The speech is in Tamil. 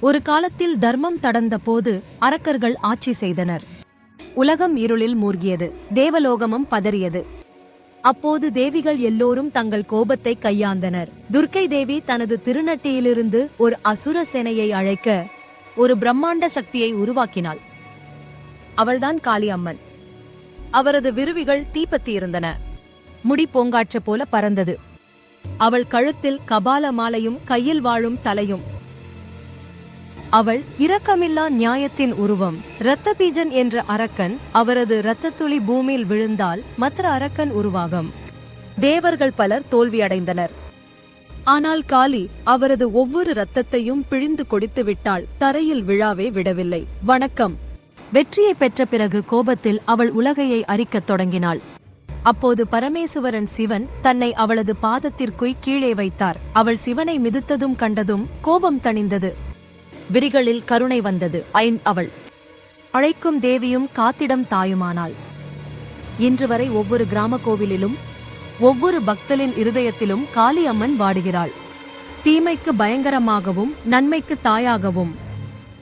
ஒரு காலத்தில் தர்மம் தடர்ந்த போது அரக்கர்கள் ஆட்சி செய்தனர். உலகம் இருளில் மூழ்கியது. தேவலோகமும் பதறியது. அப்போது தேவிகள் எல்லோரும் தங்கள் கோபத்தை கையாண்டனர். துர்க்கை தேவி தனது திருநட்டியிலிருந்து ஒரு அசுர சேனையை அழைக்க ஒரு பிரம்மாண்ட சக்தியை உருவாக்கினாள். அவள்தான் காளி அம்மன். அவரது விருவிகள் தீப்பத்தி இருந்தன. முடி பூங்காற்று போல பறந்தது. அவள் கழுத்தில் கபால மாலையும் கையில் வாழும் தலையும். அவள் இரக்கமில்லா நியாயத்தின் உருவம். இரத்த பீஜன் என்ற அரக்கன் அவரது இரத்தத்துளி பூமியில் விழுந்தால் மற்ற அரக்கன் உருவாகும். தேவர்கள் பலர் தோல்வியடைந்தனர். ஆனால் காளி அவரது ஒவ்வொரு இரத்தத்தையும் பிழிந்து கொடுத்து விட்டாள். தரையில் விழாவே விடவில்லை. வணக்கம். வெற்றியை பெற்ற பிறகு கோபத்தில் அவள் உலகையை அரிக்கத் தொடங்கினாள். அப்போது பரமேசுவரன் சிவன் தன்னை அவளது பாதத்திற்குள் கீழே வைத்தார். அவள் சிவனை மிதித்ததும் கண்டதும் கோபம் தணிந்தது. விரிகளில் கருணை வந்தது. அவள் அழைக்கும் தேவியும் காத்திடம் தாயுமானாள். இன்று வரை ஒவ்வொரு கிராம கோவிலிலும் ஒவ்வொரு பக்தலின் இருதயத்திலும் காளி அம்மன் வாடுகிறாள். தீமைக்கு பயங்கரமாகவும் நன்மைக்கு தாயாகவும்.